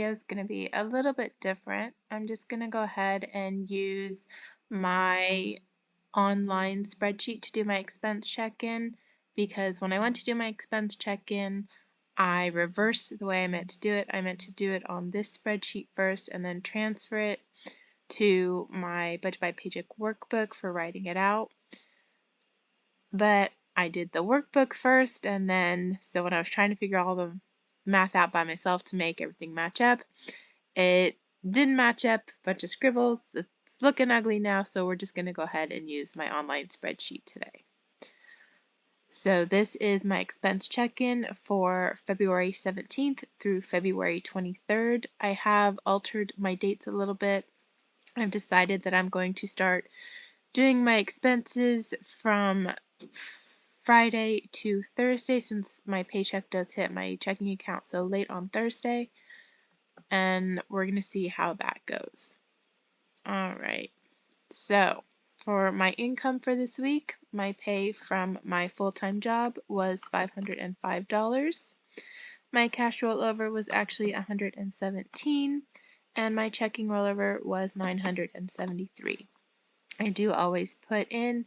video is going to be a little bit different. I'm just going to go ahead and use my online spreadsheet to do my expense check-in, because when I went to do my expense check-in, I reversed the way I meant to do it. I meant to do it on this spreadsheet first and then transfer it to my Budget by Paycheck workbook for writing it out. But I did the workbook first, and then, so when I was trying to figure all the math out by myself to make everything match up, it didn't match up, bunch of scribbles. It's looking ugly now, so we're just going to go ahead and use my online spreadsheet today. So this is my expense check-in for February 17th through February 23rd. I have altered my dates a little bit. I've decided that I'm going to start doing my expenses from Friday to Thursday, since my paycheck does hit my checking account so late on Thursday, and we're going to see how that goes. Alright, so for my income for this week, my pay from my full-time job was $505. My cash rollover was actually $117, and my checking rollover was $973. I do always put in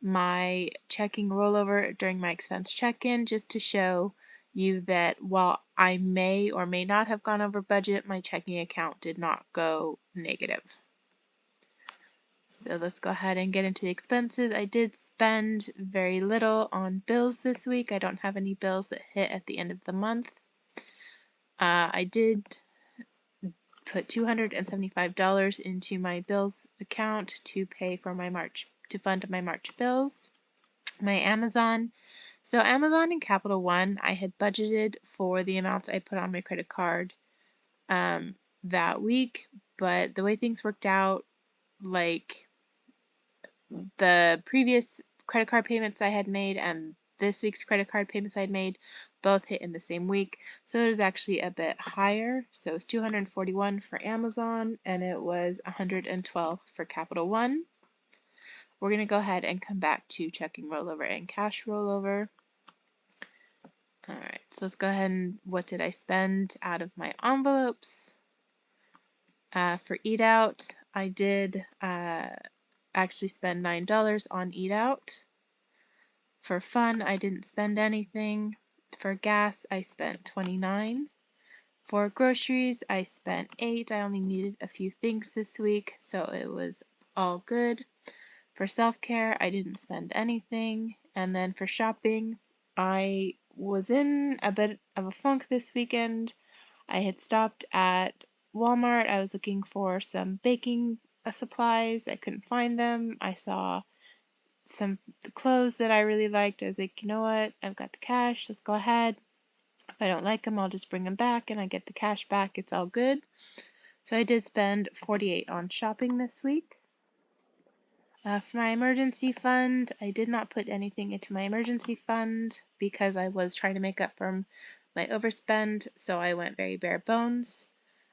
my checking rollover during my expense check-in, just to show you that while I may or may not have gone over budget, my checking account did not go negative. So let's go ahead and get into the expenses. I did spend very little on bills this week. I don't have any bills that hit at the end of the month. I did put $275 into my bills account to pay for to fund my March bills. My Amazon. So Amazon and Capital One, I had budgeted for the amounts I put on my credit card that week, but the way things worked out, like the previous credit card payments I had made and this week's credit card payments I had made both hit in the same week, so it was actually a bit higher. So it was $241 for Amazon and it was $112 for Capital One. We're going to go ahead and come back to checking rollover and cash rollover. Alright, so let's go ahead and what did I spend out of my envelopes? For Eat Out, I did actually spend $9 on Eat Out. For fun, I didn't spend anything. For gas, I spent $29. For groceries, I spent $8. I only needed a few things this week, so it was all good. For self-care, I didn't spend anything. And then for shopping, I was in a bit of a funk this weekend. I had stopped at Walmart. I was looking for some baking supplies. I couldn't find them. I saw some clothes that I really liked. I was like, you know what? I've got the cash. Let's go ahead. If I don't like them, I'll just bring them back and I get the cash back. It's all good. So I did spend $48 on shopping this week. For my emergency fund, I did not put anything into my emergency fund because I was trying to make up for my overspend, so I went very bare bones.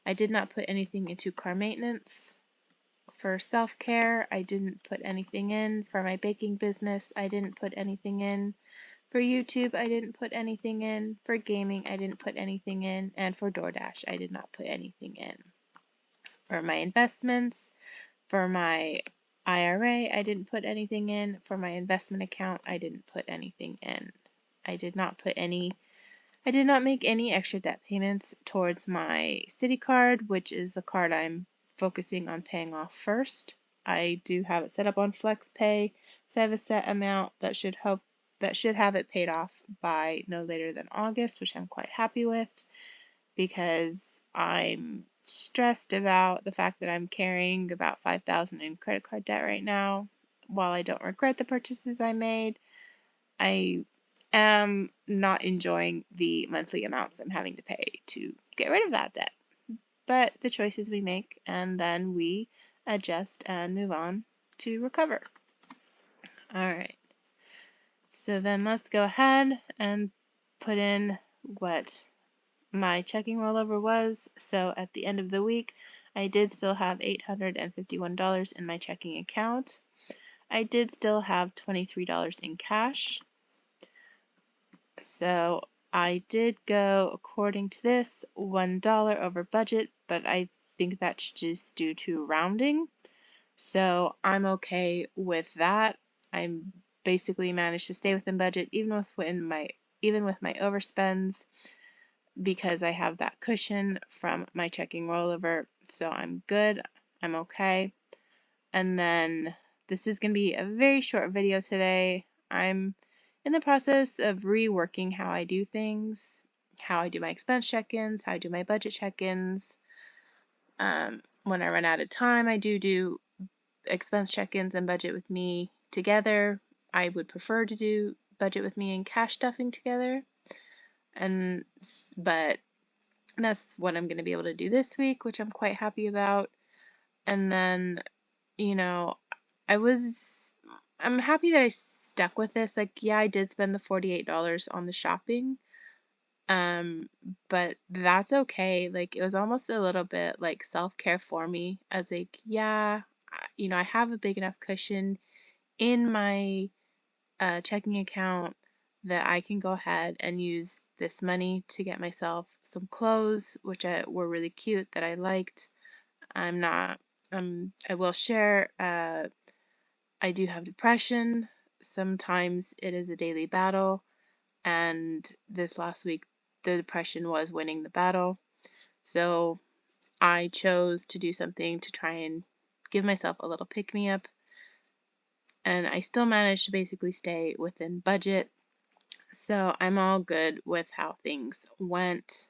I did not put anything into car maintenance. For self-care, I didn't put anything in. For my baking business, I didn't put anything in. For YouTube, I didn't put anything in. For gaming, I didn't put anything in. And for DoorDash, I did not put anything in. For my investments, for my IRA, I didn't put anything in. For my investment account, I didn't put anything in. I did not make any extra debt payments towards my Citi card, which is the card I'm focusing on paying off first. I do have it set up on FlexPay, so I have a set amount that should have it paid off by no later than August, which I'm quite happy with, because I'm stressed about the fact that I'm carrying about $5,000 in credit card debt right now. While I don't regret the purchases I made, I am not enjoying the monthly amounts I'm having to pay to get rid of that debt. But the choices we make, and then we adjust and move on to recover. Alright, so then let's go ahead and put in what my checking rollover was. So at the end of the week, I did still have $851 in my checking account. I did still have $23 in cash. So I did go, according to this, $1 over budget, but I think that's just due to rounding. So I'm okay with that. I'm basically managed to stay within budget even with my overspends because I have that cushion from my checking rollover. So I'm good. I'm okay. And then this is going to be a very short video today. I'm in the process of reworking how I do things, how I do my expense check-ins, how I do my budget check-ins. When I run out of time, I do expense check-ins and budget with me together. I would prefer to do budget with me and cash stuffing together. But that's what I'm going to be able to do this week, which I'm quite happy about. And then, you know, I'm happy that I stuck with this. Like, yeah, I did spend the $48 on the shopping. But that's okay. Like, it was almost a little bit like self-care for me. I was like, yeah, I have a big enough cushion in my checking account that I can go ahead and use this money to get myself some clothes, which were really cute that I liked. I'm not, I will share, I do have depression. Sometimes it is a daily battle, and this last week, the depression was winning the battle. So I chose to do something to try and give myself a little pick me up, and I still managed to basically stay within budget. So I'm all good with how things went.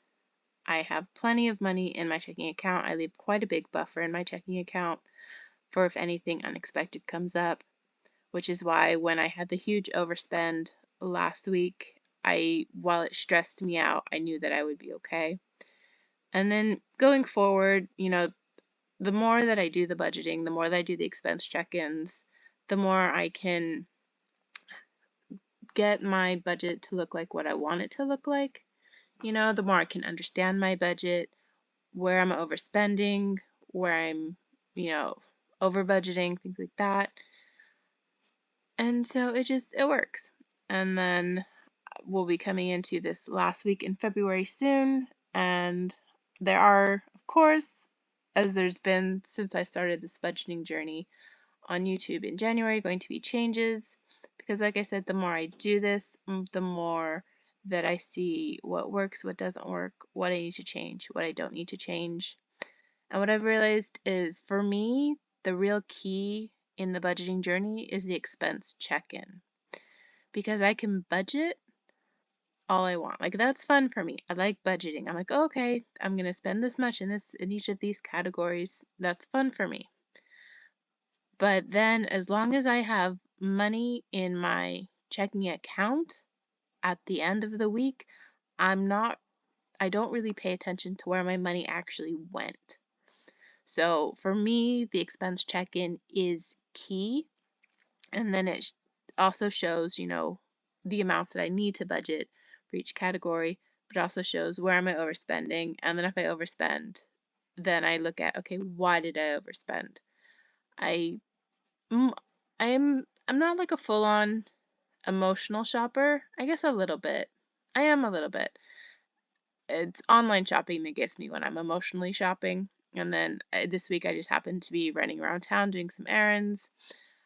I have plenty of money in my checking account. I leave quite a big buffer in my checking account for if anything unexpected comes up, which is why when I had the huge overspend last week, while it stressed me out, I knew that I would be okay. And then going forward, the more that I do the budgeting, the more that I do the expense check-ins, the more I can get my budget to look like what I want it to look like. The more I can understand my budget, where I'm overspending, where I'm, over budgeting, things like that. And so it works. And then we'll be coming into this last week in February soon. And there are, of course, as there's been since I started this budgeting journey on YouTube in January, going to be changes. Because like I said, the more I do this, the more that I see what works, what doesn't work, what I need to change, what I don't need to change. And what I've realized is for me, the real key in the budgeting journey is the expense check-in. Because I can budget all I want. Like that's fun for me. I like budgeting. I'm like, oh, okay, I'm gonna spend this much in each of these categories. That's fun for me. But then as long as I have money in my checking account at the end of the week, I don't really pay attention to where my money actually went. So for me, the expense check-in is key. And then it also shows, the amounts that I need to budget for each category, but it also shows where am I overspending. And then if I overspend, then I look at, okay, why did I overspend? Mm, I'm not like a full-on emotional shopper. I guess a little bit. I am a little bit. It's online shopping that gets me when I'm emotionally shopping. And then this week I just happened to be running around town doing some errands.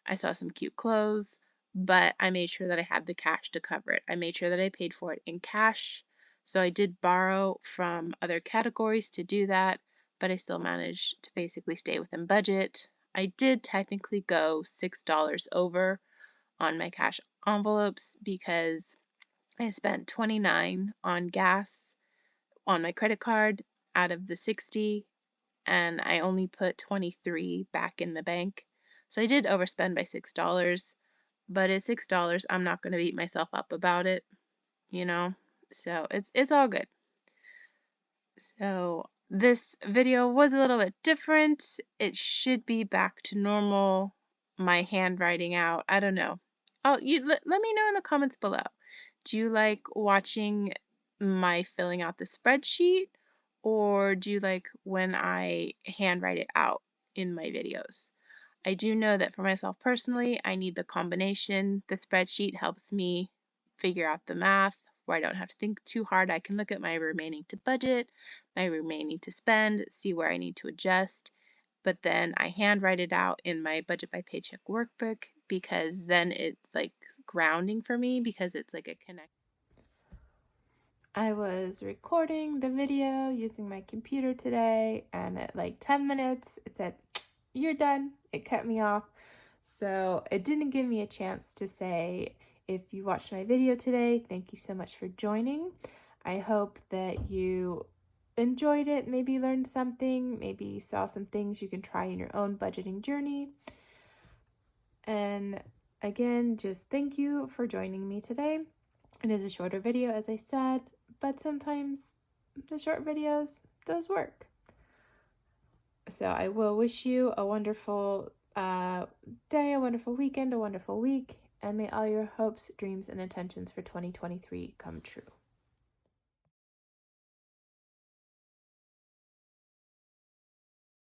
I saw some cute clothes, but I made sure that I had the cash to cover it. I made sure that I paid for it in cash. So I did borrow from other categories to do that, but I still managed to basically stay within budget. I did technically go $6 over on my cash envelopes because I spent $29 on gas on my credit card out of the 60, and I only put 23 back in the bank. So I did overspend by $6, but at $6, I'm not going to beat myself up about it, you know? So it's all good. So this video was a little bit different. It should be back to normal. My handwriting out, I don't know. Let me know in the comments below. Do you like watching my filling out the spreadsheet, or do you like when I handwrite it out in my videos? I do know that for myself personally, I need the combination. The spreadsheet helps me figure out the math where I don't have to think too hard. I can look at my remaining to budget, my remaining to spend, see where I need to adjust. But then I handwrite it out in my budget by paycheck workbook, because then it's like grounding for me, because it's like a connect. I was recording the video using my computer today, and at like 10 minutes it said, "You're done." It cut me off. So it didn't give me a chance to say, if you watched my video today, thank you so much for joining. I hope that you enjoyed it, maybe learned something, maybe saw some things you can try in your own budgeting journey. And again, just thank you for joining me today. It is a shorter video, as I said, but sometimes the short videos, those work. So I will wish you a wonderful day, a wonderful weekend, a wonderful week, and may all your hopes, dreams, and intentions for 2023 come true.